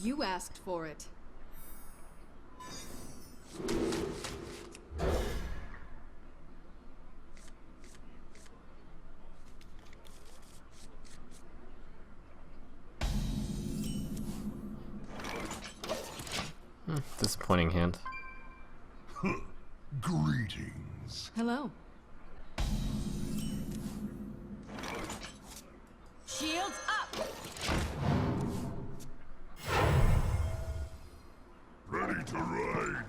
You asked for it. Disappointing hand. Greetings. Hello. Shields up! Ready to ride.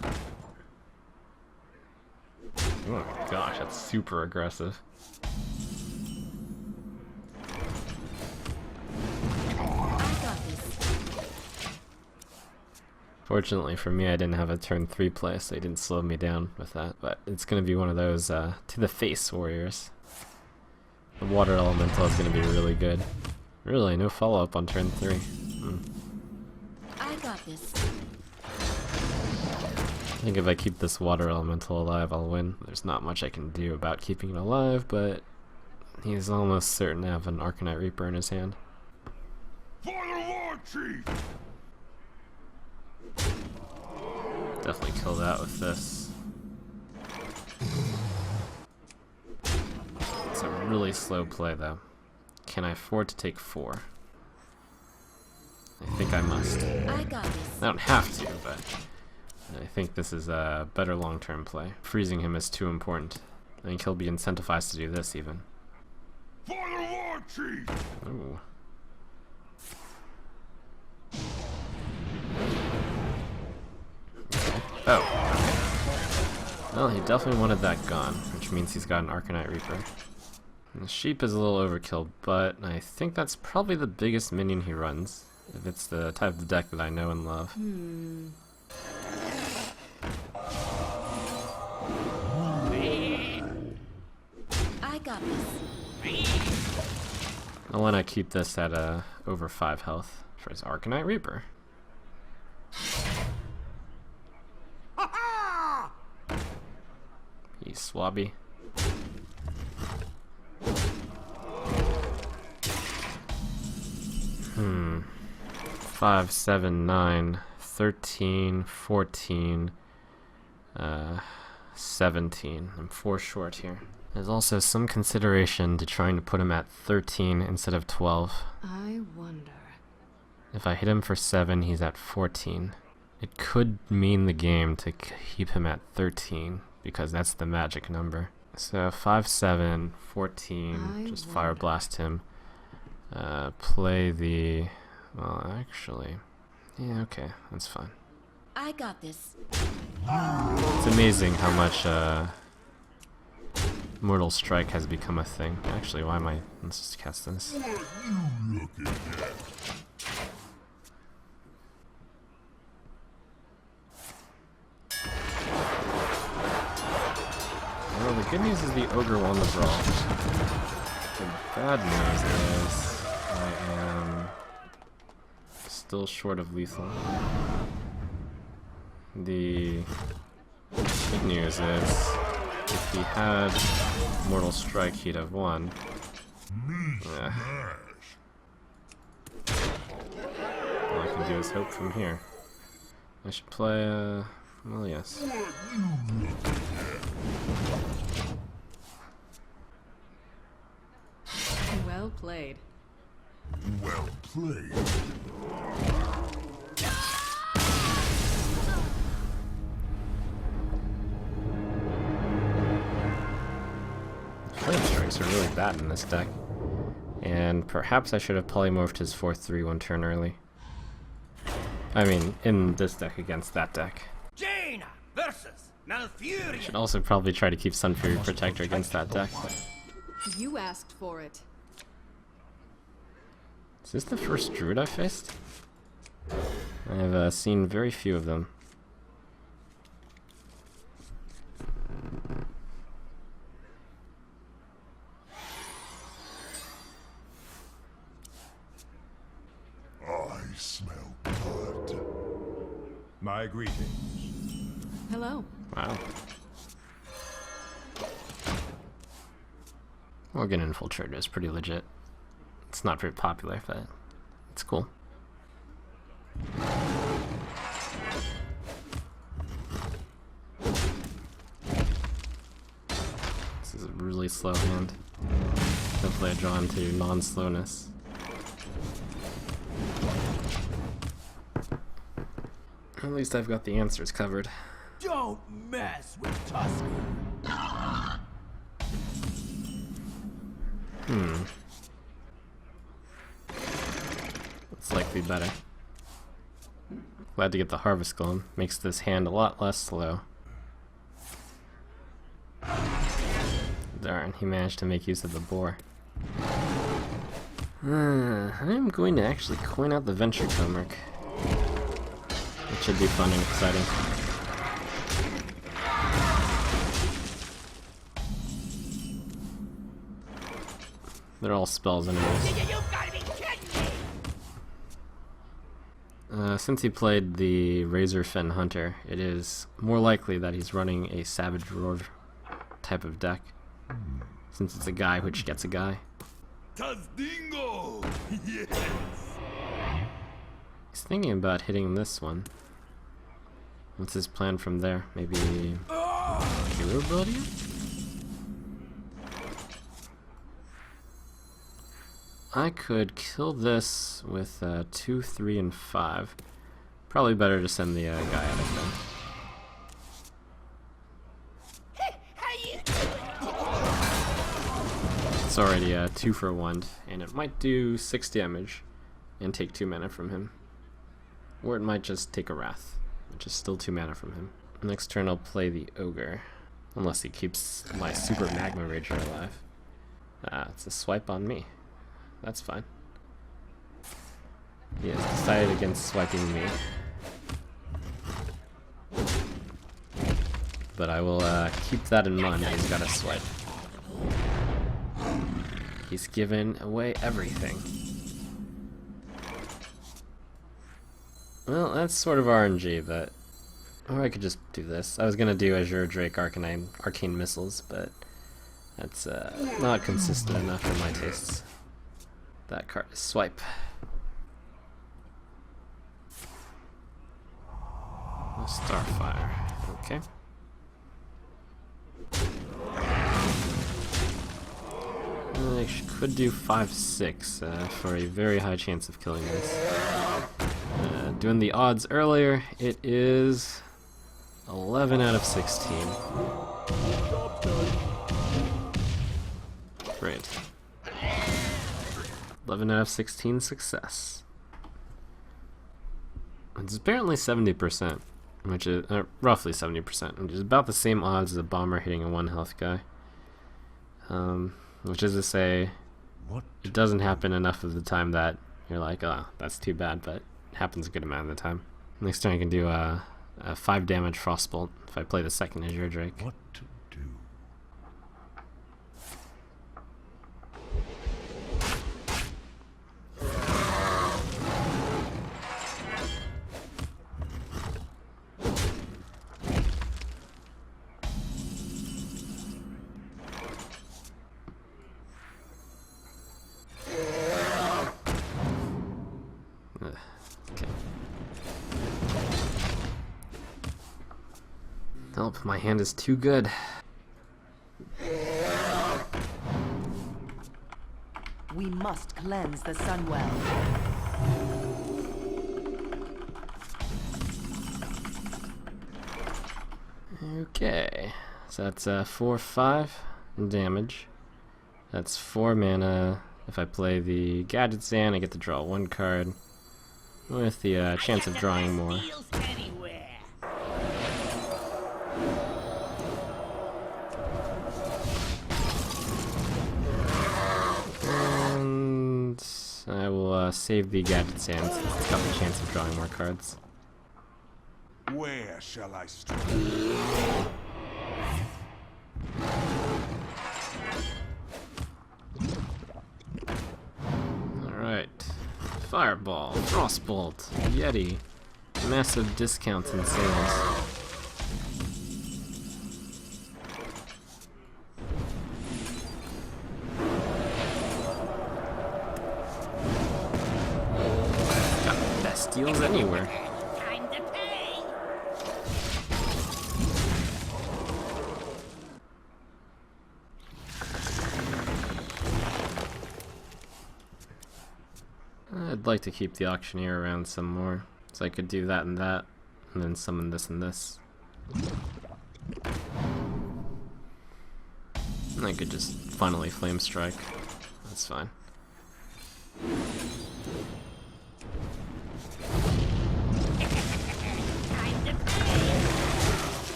Oh my gosh, that's super aggressive. I got this. Fortunately for me, I didn't have a turn 3 play, so he didn't slow me down with that. But it's going to be one of those to the face warriors. The water elemental is going to be really good. Really, no follow-up on turn 3. I got this. I think if I keep this water elemental alive, I'll win. There's not much I can do about keeping it alive, but he's almost certain to have an Arcanite Reaper in his hand. For the Lord Chief! Definitely kill that with this. It's a really slow play though. Can I afford to take 4? I think I must. I got this. I don't have to, but I think this is a better long-term play. Freezing him is too important. I think he'll be incentivized to do this even. For the Lord Chief! Ooh. Oh, okay. Well, he definitely wanted that gone, which means he's got an Arcanite Reaper. And the sheep is a little overkill, but I think that's probably the biggest minion he runs, if it's the type of deck that I know and love. I got this. I want to keep this at over 5 health for his Arcanite Reaper. He's swabby. 5, 7, 9, 13, 14, 17. I'm 4 short here. There's also some consideration to trying to put him at 13 instead of 12. I wonder. If I hit him for 7, he's at 14. It could mean the game to keep him at 13, because that's the magic number. So 5, 7, 14, just Fire Blast him. Play the... well, actually... yeah, okay, that's fine. I got this. It's amazing how much Mortal Strike has become a thing. Actually, why am I... let's just cast this. What you looking at? Well, the good news is the Ogre won the brawl. The bad news is I am still short of lethal. The good news is if he had Mortal Strike, he'd have won. All I can do is hope from here. I should play, well, yes. Well played. Well played. Flame Strikes are really bad in this deck. And perhaps I should have polymorphed his 4/3 one turn early. I mean, in this deck against that deck. Jaina versus Malfurion. Should also probably try to keep Sun Fury Protector against that deck. You asked for it. Is this the first Druid I faced? I've seen very few of them. I smell blood. My greetings. Hello. Wow. Organ Infiltrator is pretty legit. It's not very popular, but it's cool. really slow hand. Hopefully I draw into non-slowness. At least I've got the answers covered. Don't mess with Tusker. That's likely better. Glad to get the Harvest Golem. Makes this hand a lot less slow. Darn, he managed to make use of the boar. I'm going to actually coin out the Venture Comarch. It should be fun and exciting. They're all spells anyways. You gotta be kidding me! Since he played the Razorfen Hunter, it is more likely that he's running a Savage Roar type of deck. Since it's a guy which gets a guy. Tazdingo! Yes! He's thinking about hitting this one. What's his plan from there? Maybe Hero Buddy? I could kill this with 2, 3, and 5. Probably better to send the guy out of there. It's already 2 for 1, and it might do 6 damage and take 2 mana from him. Or it might just take a Wrath, which is still 2 mana from him. Next turn I'll play the Ogre, unless he keeps my Super Magma Rager alive. It's a swipe on me. That's fine. He has decided against swiping me. But I will keep that in mind. He's got a swipe. He's given away everything. Well, that's sort of RNG, but... Or I could just do this. I was gonna do Azure Drake Arcane Missiles, but... That's not consistent enough for my tastes. That card is swipe. A Starfire. Okay. I could do 5-6 for a very high chance of killing this. Doing the odds earlier, it is 11 out of 16. Great. 11 out of 16 success. It's apparently 70%, which is roughly 70%, which is about the same odds as a bomber hitting a 1 health guy. Which is to say, it doesn't happen enough of the time that you're like, oh, that's too bad, but it happens a good amount of the time. Next turn I can do a 5 damage Frostbolt if I play the second Azure Drake. What to do? Okay. Help, my hand is too good. We must cleanse the Sunwell. Okay, so that's 4/5 in damage. That's 4 mana. If I play the Gadget Sand, I get to draw 1 card with the chance of drawing more. And I will save the Gadget Sand since it's got the chance of drawing more cards. Where shall I strike? Alright. Fireball, Frostbolt, Yeti. Massive discounts in sales. Got the best deals anywhere. Time to pay! I'd like to keep the auctioneer around some more, so I could do that, and then summon this and this. And I could just finally flame strike. That's fine.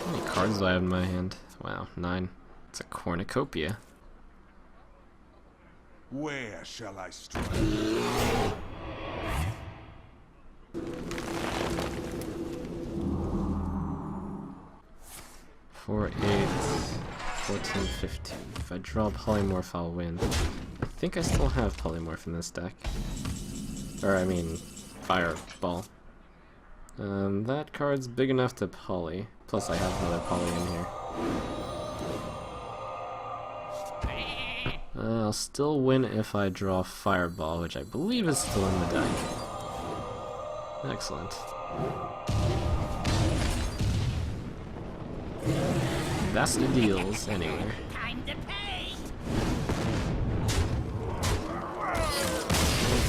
How many cards do I have in my hand? Wow, 9. It's a cornucopia. Where shall I strike? 4, 8, 14, 15. If I draw polymorph, I'll win. I think I still have polymorph in this deck. Or, I mean, fireball. That card's big enough to poly. Plus, I have another poly in here. I'll still win if I draw fireball, which I believe is still in the deck. Excellent. That's the deals, anyway. Time to pay.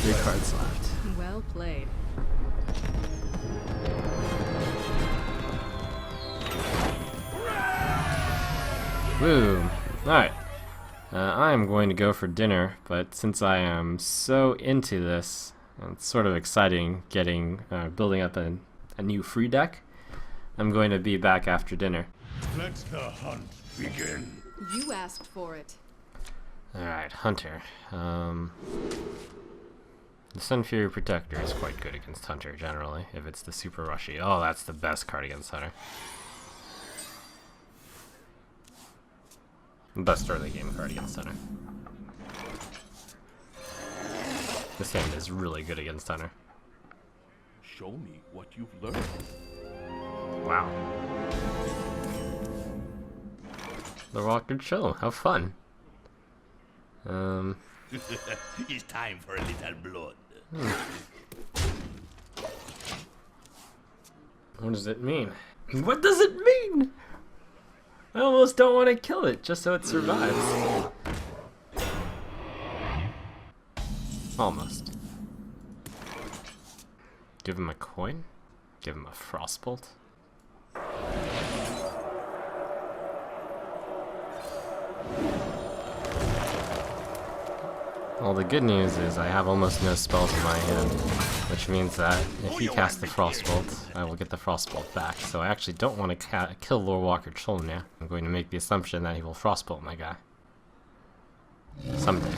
3 cards left. Well played. Boom. Alright. I am going to go for dinner, but since I am so into this, it's sort of exciting building up a new free deck, I'm going to be back after dinner. Let the hunt begin. You asked for it. Alright, Hunter. The Sun Fury Protector is quite good against Hunter, generally, if it's the super rushy. Oh, that's the best card against Hunter. Best early game card against Hunter. This hand is really good against Hunter. Show me what you've learned. Wow. Lorewalker Cho, how fun. It's time for a little blood. What does it mean? What does it mean? I almost don't want to kill it just so it survives. Almost. Give him a coin? Give him a frostbolt? Well, the good news is I have almost no spells in my hand, which means that if he casts the Frostbolt, I will get the Frostbolt back. So I actually don't want to kill Lorewalker Cho now. I'm going to make the assumption that he will Frostbolt my guy. Someday.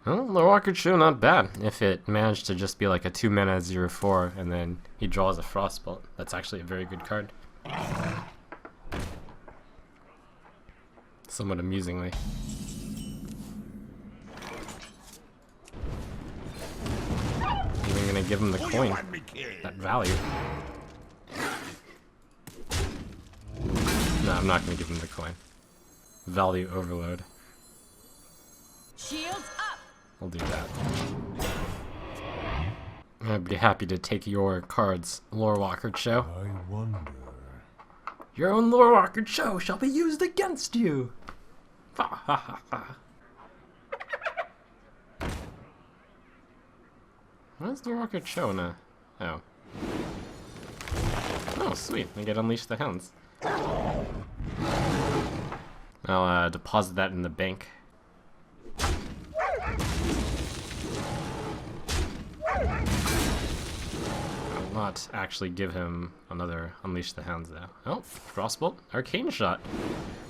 Well, Lorewalker Cho, not bad. If it managed to just be like a 2-mana 0/4 and then he draws a Frostbolt, that's actually a very good card. Somewhat amusingly. I'm gonna give him the coin. That value. No, I'm not gonna give him the coin. Value overload. Shields up. I'll do that. I'd be happy to take your cards, Lorewalker Cho. I wonder. Your own Lorewalker Cho shall be used against you! Ha ha ha ha. Where's Lorewalker Cho now? Oh. Oh, sweet. I get Unleash the Hounds. I'll deposit that in the bank. I'll not actually give him another Unleash the Hounds though. Oh, Frostbolt, Arcane Shot.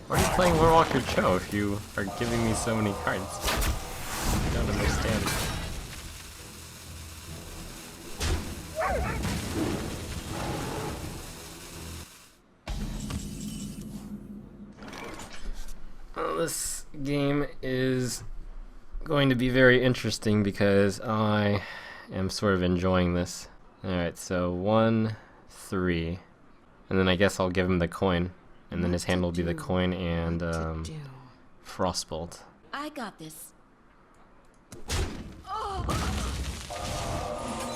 Why are you playing Lorewalker Cho if you are giving me so many cards? I don't understand. Well, this game is going to be very interesting because I am sort of enjoying this. Alright, so 1, 3, and then I guess I'll give him the coin, and then his hand will be the coin and Frostbolt. I got this.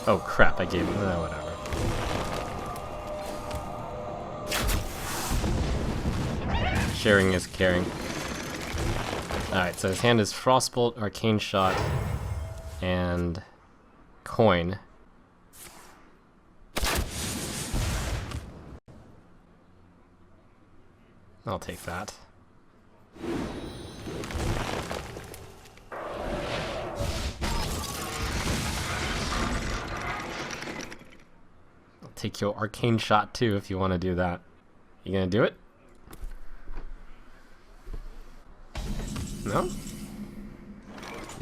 Oh crap, I gave him, whatever. Sharing is caring. Alright, so his hand is Frostbolt, Arcane Shot, and Coin. I'll take that. I'll take your Arcane Shot too if you want to do that. You gonna do it? No? You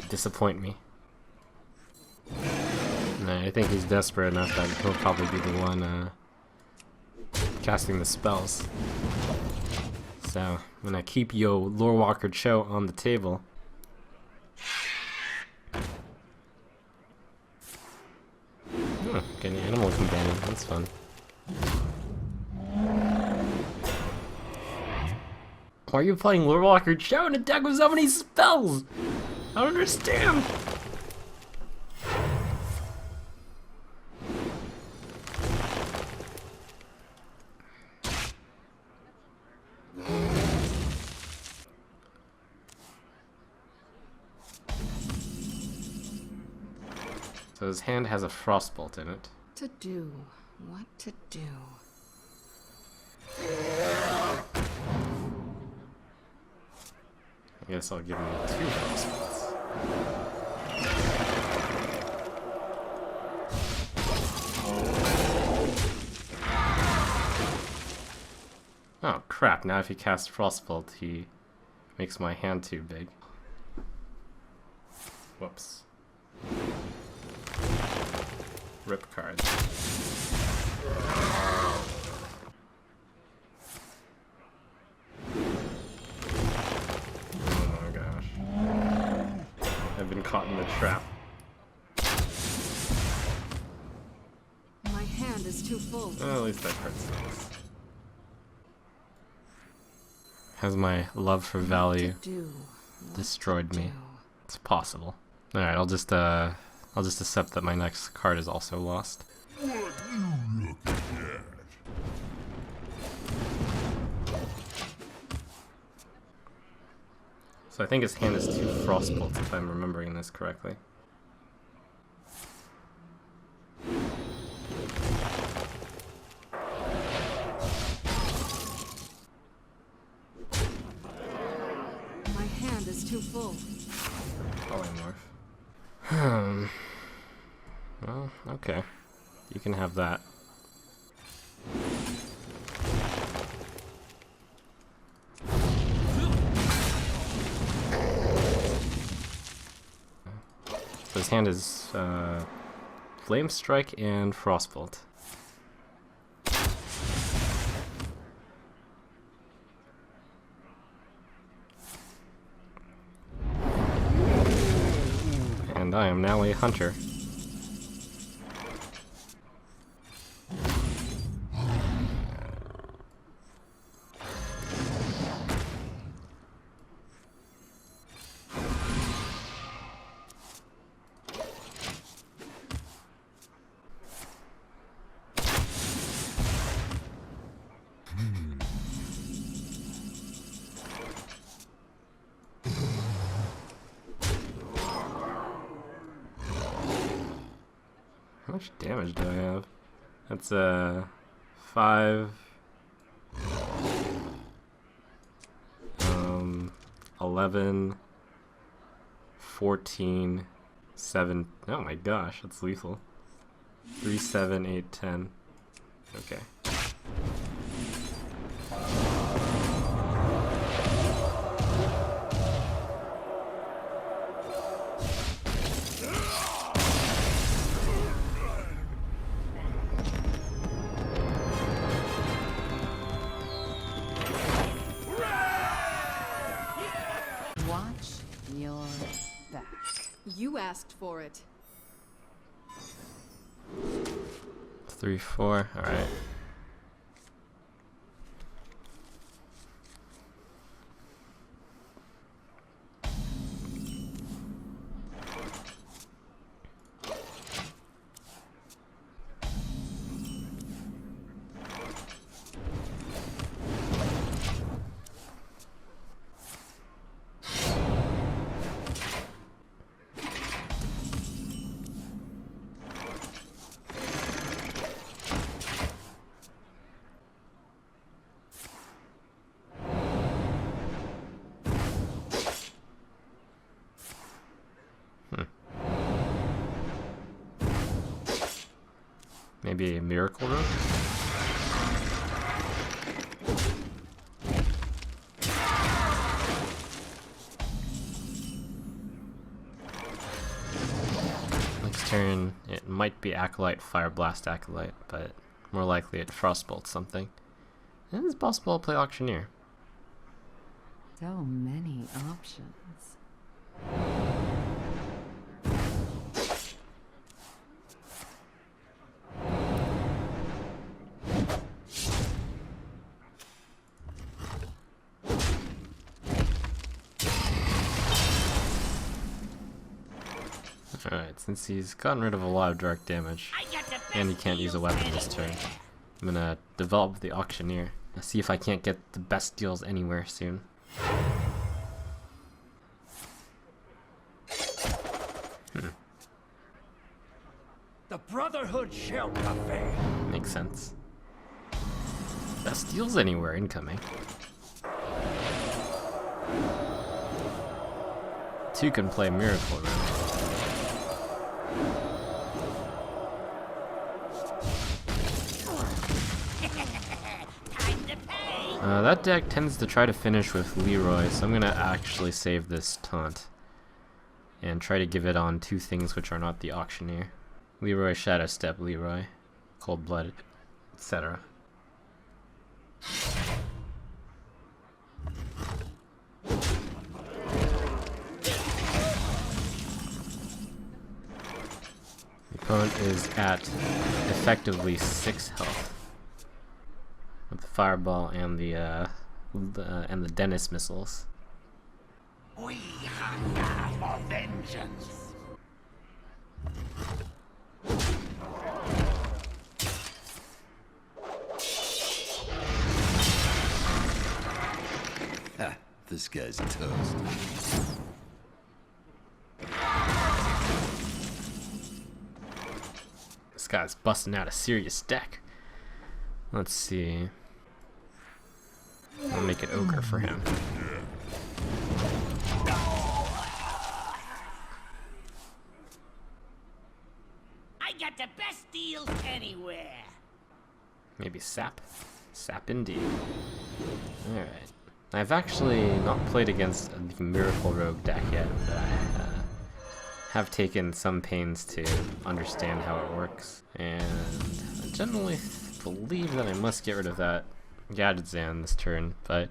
disappoint me. Nah, I think he's desperate enough that he'll probably be the one casting the spells. So, I'm gonna keep yo Lorewalker Cho on the table. Oh, get an animal companion, that's fun. Why are you playing Lorewalker Cho in a deck with so many spells? I don't understand. So his hand has a Frostbolt in it. To do. What to do? I guess I'll give him 2 Frostbolts. Oh crap, now if he casts Frostbolt, he makes my hand too big. Whoops. Rip cards. Oh my gosh. I've been caught in the trap. My hand is too full. Well, at least that card sucks. Has my love for value destroyed me? It's possible. Alright, I'll just accept that my next card is also lost. What you looking at? So I think his hand is 2 Frostbolts, if I'm remembering this correctly. My hand is too full. Polymorph. Well, okay. You can have that. So his hand is Flame Strike and Frostbolt. And I am now a hunter. How much damage do I have? That's 5 11 14 7. Oh my gosh, that's lethal. 3 7 8 10. Okay. Watch your back. You asked for it. 3 4. All right. Maybe a Miracle Rogue? Next turn, it might be Acolyte, Fire Blast Acolyte, but more likely it Frostbolt something. And it's possible I'll play Auctioneer. So many options. Alright, since he's gotten rid of a lot of direct damage, and he can't use a weapon this turn, I'm gonna develop the Auctioneer. Let's see if I can't get the best deals anywhere soon. The Brotherhood Shell Cafe. Makes sense. Best deals anywhere incoming. Two can play Miracle Room. That deck tends to try to finish with Leroy, so I'm gonna actually save this taunt and try to give it on two things which are not the Auctioneer. Leroy, Shadow Step, Leroy, Cold Blood, etc. The opponent is at effectively 6 health with the Fireball and the Dennis missiles. We hunger for vengeance. Ha, this guy's toast. This guy's busting out a serious deck. Let's see. I'll make it Ogre for him. I got the best deals anywhere. Maybe Sap. Sap indeed. Alright. I've actually not played against the Miracle Rogue deck yet, but I have taken some pains to understand how it works. And I generally believe that I must get rid of that Gadgetzan this turn, but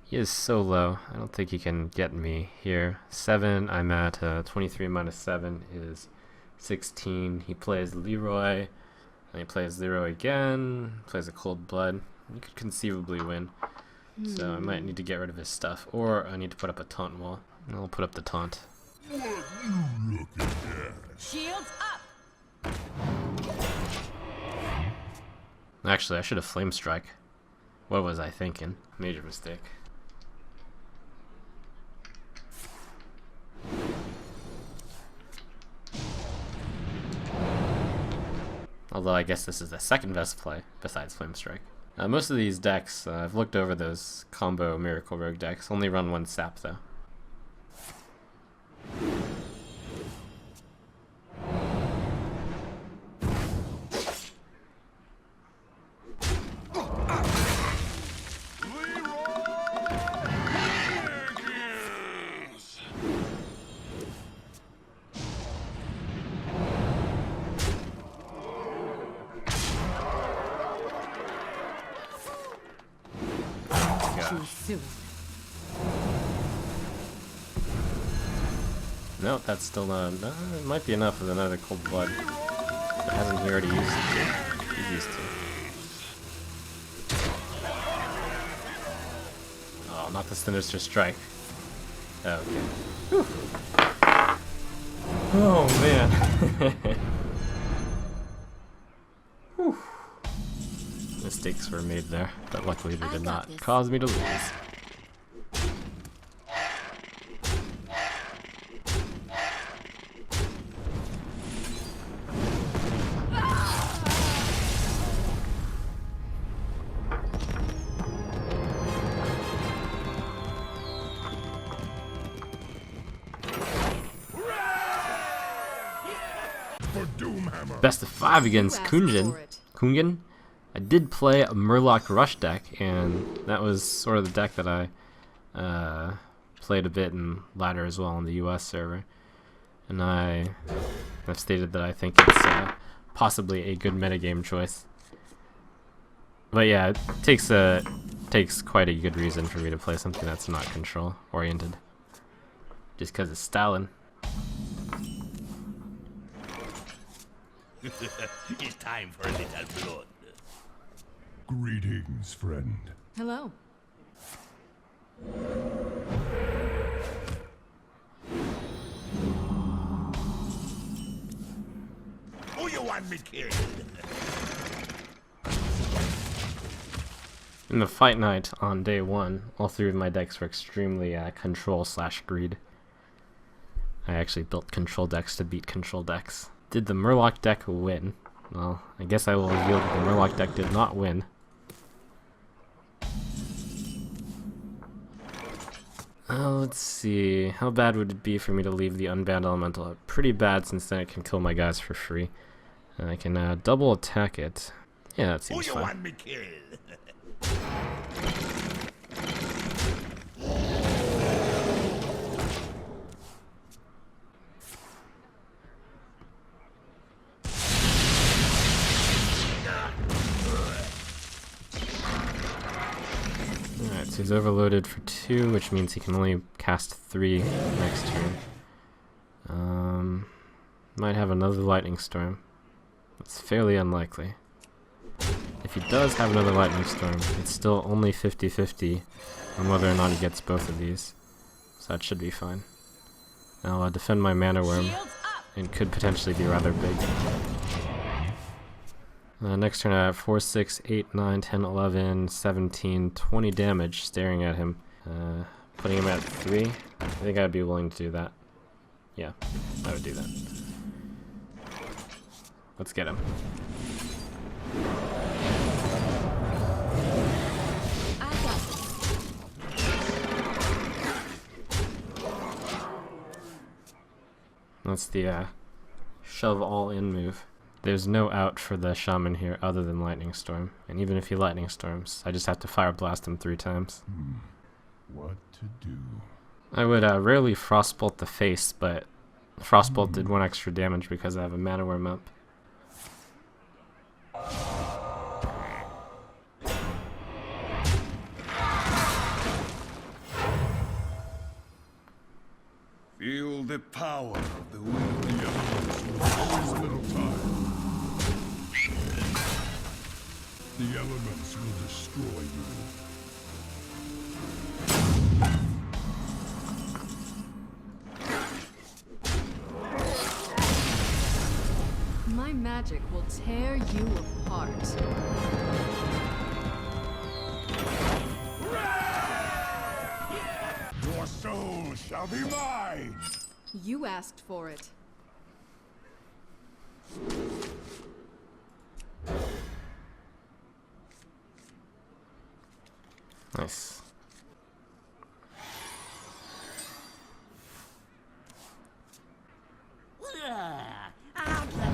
he is so low, I don't think he can get me here. 7, I'm at 23 minus 7 is 16. He plays Leroy, and he plays Leroy again, plays a Cold Blood. He could conceivably win. So I might need to get rid of his stuff, or I need to put up a taunt wall. And I'll put up the taunt. Shields up! Actually, I should have Flame Strike. What was I thinking? Major mistake. Although I guess this is the second best play, besides Flame Strike. Most of these decks, I've looked over those combo Miracle Rogue decks, only run one sap though. Too soon. No, that's still not. No, it might be enough with another Cold Blood. But hasn't he already used it? He's used to. Oh, not the Sinister Strike. Oh, okay. Whew. Oh man. Whew. Mistakes were made there, but luckily they did not cause me to lose. for Doomhammer. Best of 5 against You asked Kungen. for it. Kungen. I did play a Murloc Rush deck, and that was sort of the deck that I played a bit in ladder as well on the US server. And I've stated that I think it's possibly a good metagame choice. But yeah, it takes quite a good reason for me to play something that's not control oriented. Just because it's styling. It's time for a little blood. Greetings, friend. Hello. Who you want me killed? In the fight night on day 1, all 3 of my decks were extremely control/greed. I actually built control decks to beat control decks. Did the Murloc deck win? Well, I guess I will reveal that the Murloc deck did not win. Let's see. How bad would it be for me to leave the Unbound Elemental? Pretty bad, since then it can kill my guys for free. And I can double attack it. Yeah, that Who seems you fine. want me killed? Alright, so he's overloaded for 2, which means he can only cast 3 next turn. Might have another Lightning Storm. It's fairly unlikely. If he does have another Lightning Storm, it's still only 50-50 on whether or not he gets both of these. So that should be fine. I'll defend my Mana Worm, Shields up. and could potentially be rather big. Next turn I have 4, 6, 8, 9, 10, 11, 17, 20 damage staring at him. Putting him at 3. I think I'd be willing to do that. Yeah, I would do that. Let's get him. I got this. That's the shove all in move. There's no out for the Shaman here other than Lightning Storm. And even if he Lightning Storms, I just have to Fire Blast him 3 times. What to do? I would rarely Frostbolt the face, but Frostbolt did 1 extra damage because I have a Mana Worm up. Feel the power of the wind. The elements will always little time. The elements will destroy you. My magic will tear you apart. Your soul shall be mine! You asked for it. Nice.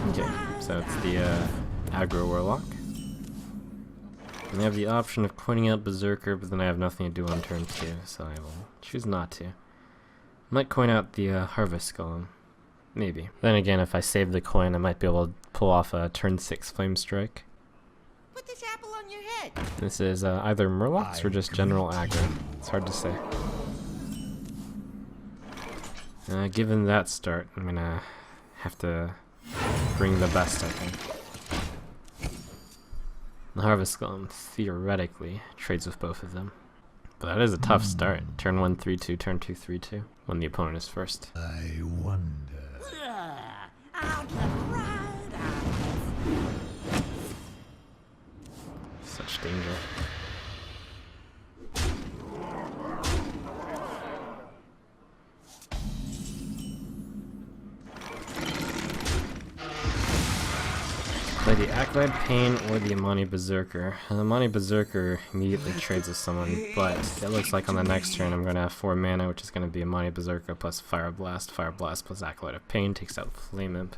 Okay, so it's the aggro Warlock. And I have the option of pointing out Berserker, but then I have nothing to do on turn 2, so I will choose not to. Might coin out the Harvest Golem. Maybe. Then again, if I save the coin, I might be able to pull off a turn 6 Flame Strike. Put this apple on your head. This is either Murlocs or just general aggro. It's hard to say. Given that start, I'm gonna have to bring the best, I think. The Harvest Golem theoretically trades with both of them. But that is a tough start. Turn 1, 3-2, turn 2, 3-2. When the opponent is first. I wonder. Out the right eye. Such danger. Play the Acolyte Pain or the Amani Berserker. The Amani Berserker immediately trades with someone, but it looks like on the next turn I'm going to have 4 mana, which is going to be Amani Berserker plus Fire Blast plus Acolyte of Pain, takes out Flame Imp.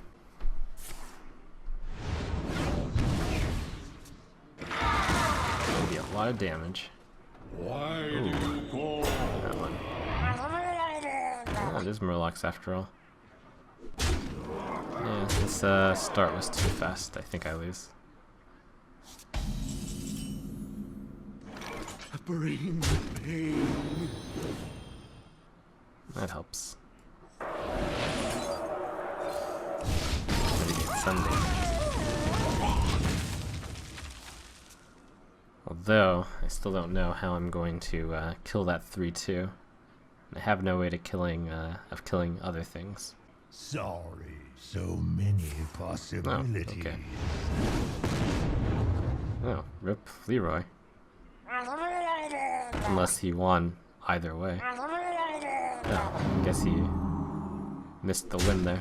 a lot of damage. Why do you call? That one. Oh, it is Murlocs after all. Yeah, this start was too fast. I think I lose. Bring the pain. That helps. Mitigate some damage. Although, I still don't know how I'm going to kill that 3-2. I have no way to killing other things. Sorry, so many possibilities. okay. Oh, rip Leroy. Unless he won either way. Oh, I guess he missed the win there.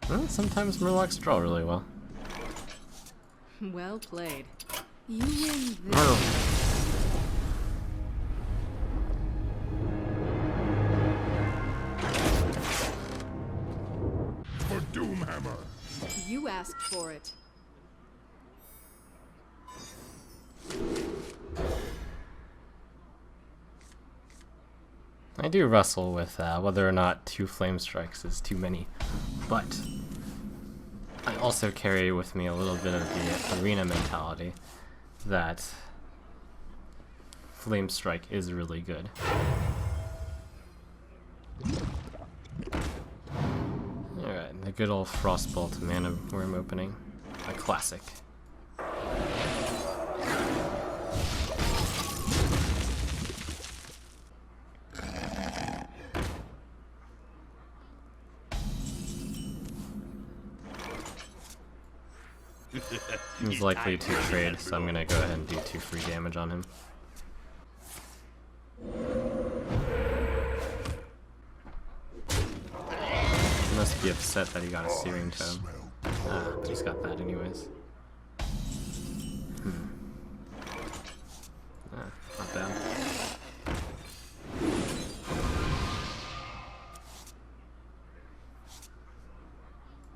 Well, sometimes Murlocs draw really well. Well played. You win this. Oh. For Doomhammer. You asked for it. I do wrestle with whether or not 2 flame strikes is too many, but I also carry with me a little bit of the arena mentality that flame strike is really good. Alright, the good old Frostbolt Mana Worm opening. A classic. He's likely to trade, so I'm gonna go ahead and do 2 free damage on him. He must be upset that he got a Searing Tome. Ah, but he's got that anyways. Ah, not bad.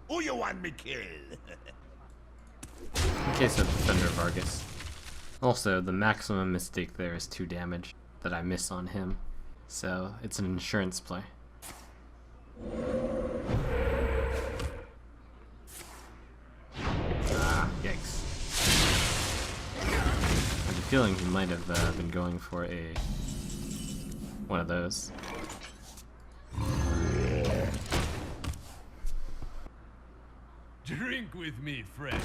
Who you want me kill? In case of Defender of Argus. Also, the maximum mistake there is 2 damage that I miss on him, so it's an insurance play. Ah, yikes. I have a feeling he might have been going for one of those. Drink with me, friend.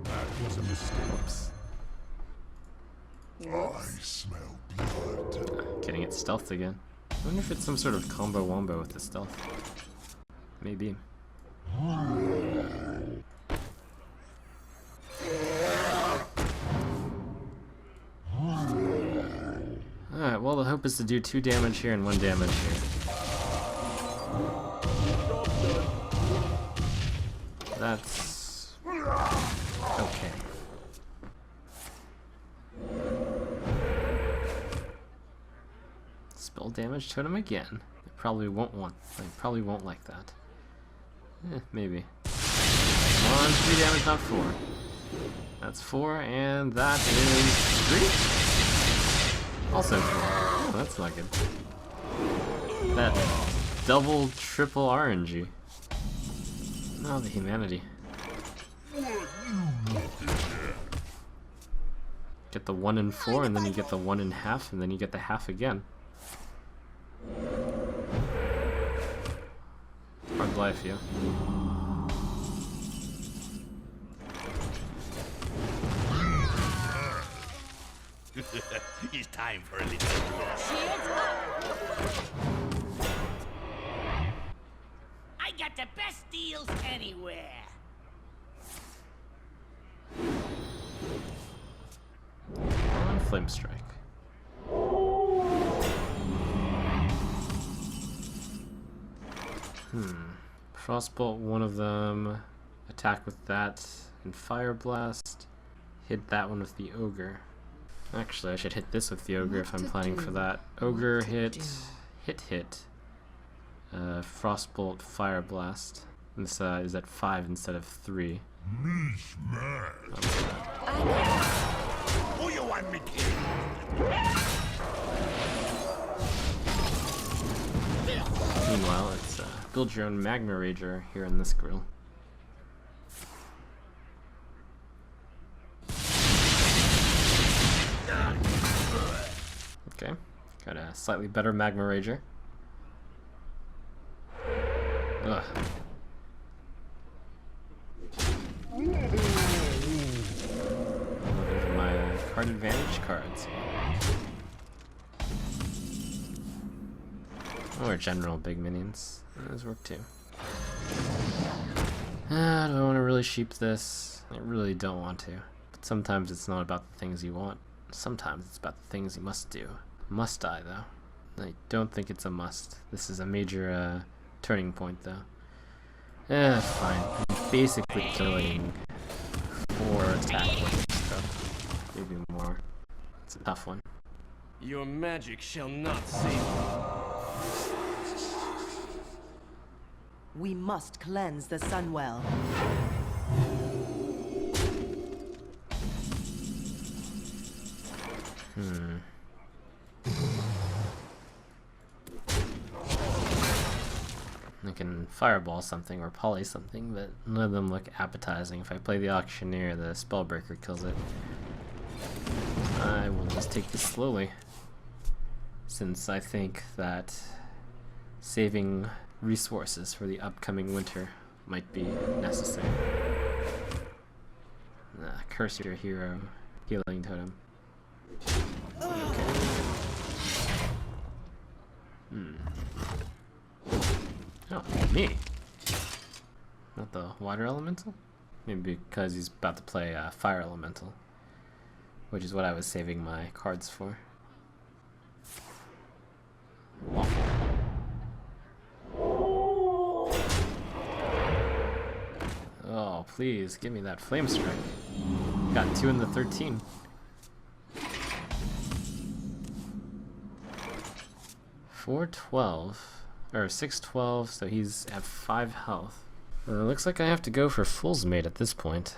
That was a mistake. Whoops. I smell blood. Getting it stealthed again. I wonder if it's some sort of combo wombo with the stealth. Maybe. Alright, well the hope is to do 2 damage here and 1 damage here. That's okay. Spell damage totem again. They probably won't like that. Maybe. 1, 3 damage, not 4. That's 4, and that is 3. Also 4. Oh, that's not good. That double, triple RNG. Oh, the humanity. Get the 1 and 4, and then you get the 1 and half, and then you get the half again. Hard life, yeah. It's time for a little blood. Shields up. I got the best deals anywhere. One flame strike. Frostbolt, one of them. Attack with that and Fire Blast. Hit that one with the Ogre. Actually, I should hit this with the Ogre if I'm planning for that. Ogre hit. Frostbolt, Fire Blast. This is at 5 instead of 3. Mish man. I want me killed? Meanwhile, it's build your own magma rager here in this grill. Okay, got a slightly better magma rager. Ugh. Those are my card advantage cards. Or general big minions. Those work too. Do I want to really sheep this? I really don't want to. But sometimes it's not about the things you want. Sometimes it's about the things you must do. Must I, though? I don't think it's a must. This is a major turning point, though. Fine. I'm basically killing 4 attack with stuff. Maybe more. It's a tough one. Your magic shall not save me. We must cleanse the Sunwell. I can fireball something or poly something, but none of them look appetizing. If I play the Auctioneer, the Spellbreaker kills it. I will just take this slowly, since I think that saving resources for the upcoming winter might be necessary. Curse your hero, healing totem. Okay. Oh, me. Not the water elemental? Maybe because he's about to play fire elemental, which is what I was saving my cards for. Waffle. Oh, please, give me that flame strike. Got 2 in the 13. $412, or $612, so he's at 5 health. Looks like I have to go for Fool's Mate at this point.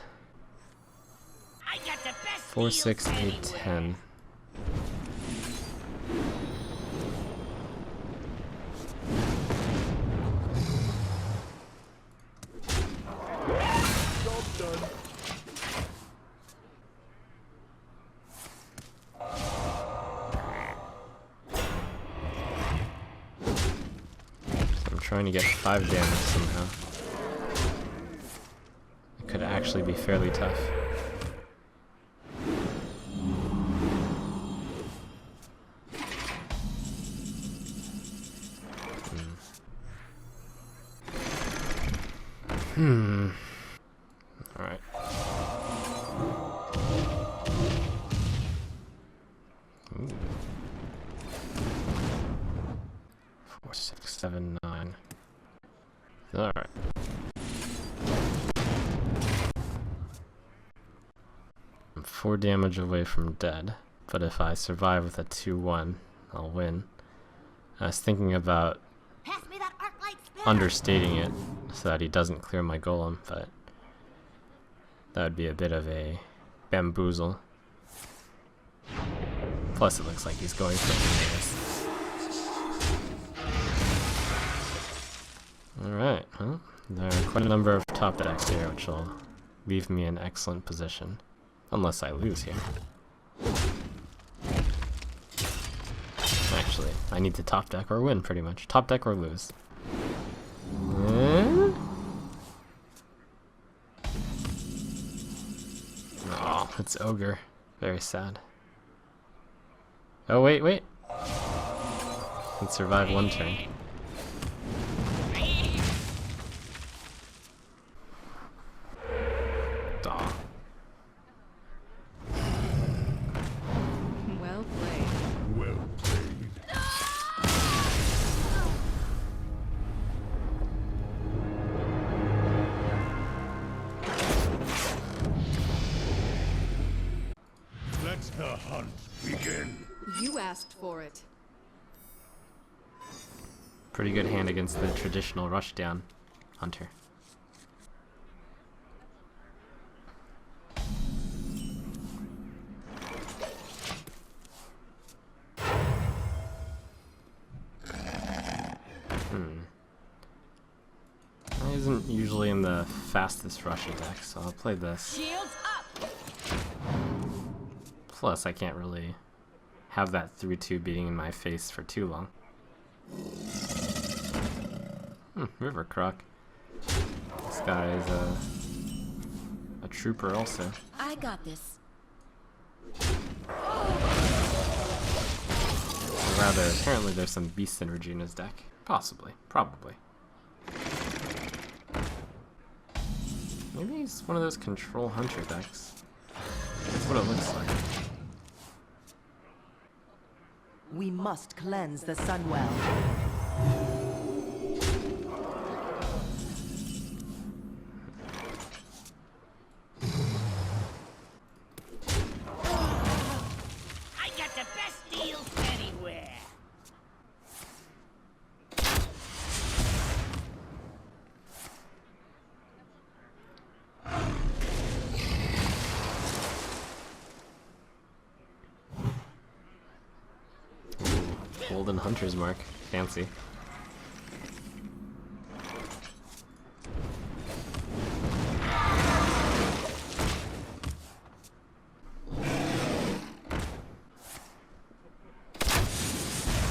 I got the best 4, 6, 8, anywhere. 10. Trying to get 5 damage somehow. It could actually be fairly tough. Alright. Ooh. 4, 6, 7, 9. Alright. I'm 4 damage away from dead, but if I survive with a 2-1, I'll win. I was thinking about Pass me that arc light spell. understating it so that he doesn't clear my golem, but that would be a bit of a bamboozle. Plus it looks like he's going for this. Alright, well, there are quite a number of top decks here, which will leave me in excellent position. Unless I lose here. Actually, I need to top deck or win, pretty much. Top deck or lose. Oh, it's Ogre. Very sad. Oh, wait, wait! Can survive 1 turn. Well played. Well played. Let the hunt begin. You asked for it. Pretty good hand against the traditional rushdown hunter. isn't usually in the fastest rushy deck, so I'll play this. Shields up. Plus, I can't really have that 3-2 beating in my face for too long. River Croc. This guy is a trooper also. I got this. Or rather, apparently there's some beast synergy in his deck. Possibly. Probably. Maybe he's one of those control hunter decks. That's what it looks like. We must cleanse the Sunwell. I got the best deals anywhere. Golden Hunter's Mark. Fancy.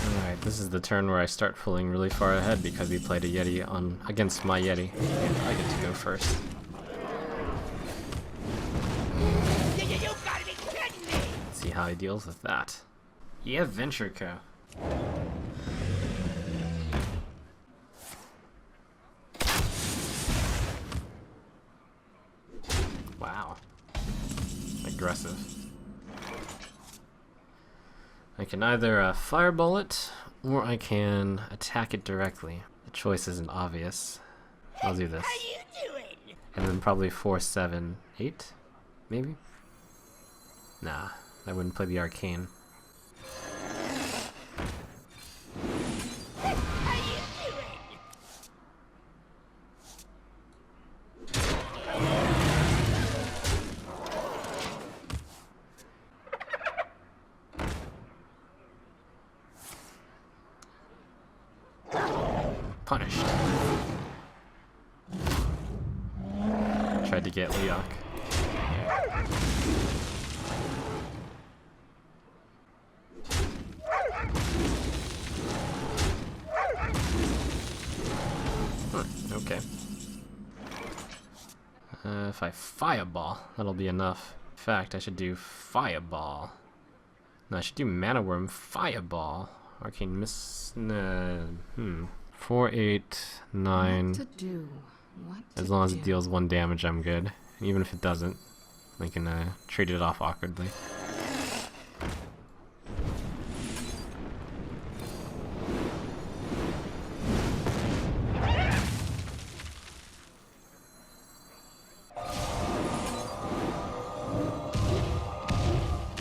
Alright, this is the turn where I start pulling really far ahead because he played a Yeti on against my Yeti. And I get to go first. You gotta be kidding me! Let's see how he deals with that. Yeah, Venture Co. Wow. Aggressive. I can either fireball it, or I can attack it directly. The choice isn't obvious. I'll do this. How you doing? And then probably 4, 7, 8? Maybe? Nah, I wouldn't play the arcane. How you doing? Punished. Tried to get Leok. Okay. If I fireball, that'll be enough. In fact, I should do fireball. No, I should do mana worm fireball. Arcane miss. 4, 8, 9. What to do? What As to long as do? it deals 1 damage, I'm good. Even if it doesn't, I can trade it off awkwardly.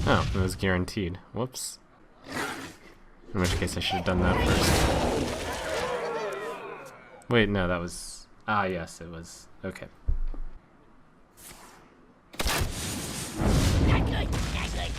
Oh, it was guaranteed. Whoops. In which case I should have done that first. Wait, no, that was... Ah, yes, it was. Okay. Not good, not good.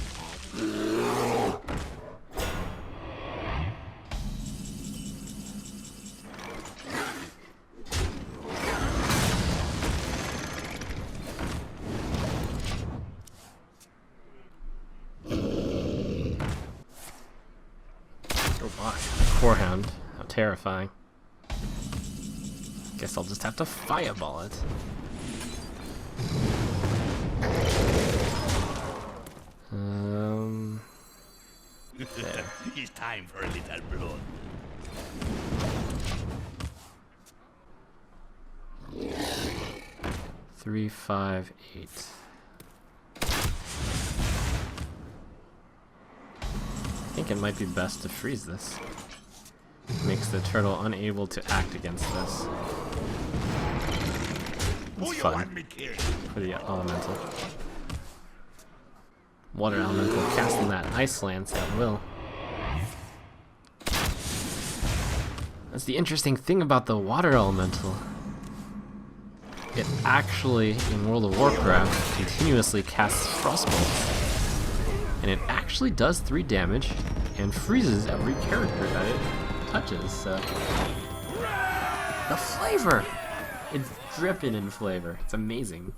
Oh my. Corehound. How terrifying. Guess I'll just have to fireball it. There. It's time for a little blood. Three, 5, 8. I think it might be best to freeze this. Makes the turtle unable to act against this. It's fun for the elemental. Water elemental casting that ice lance at will. That's the interesting thing about the water elemental. It actually, in World of Warcraft, continuously casts frostbolts. And it actually does 3 damage and freezes every character that it touches, so... The flavor! It's dripping in flavor. It's amazing.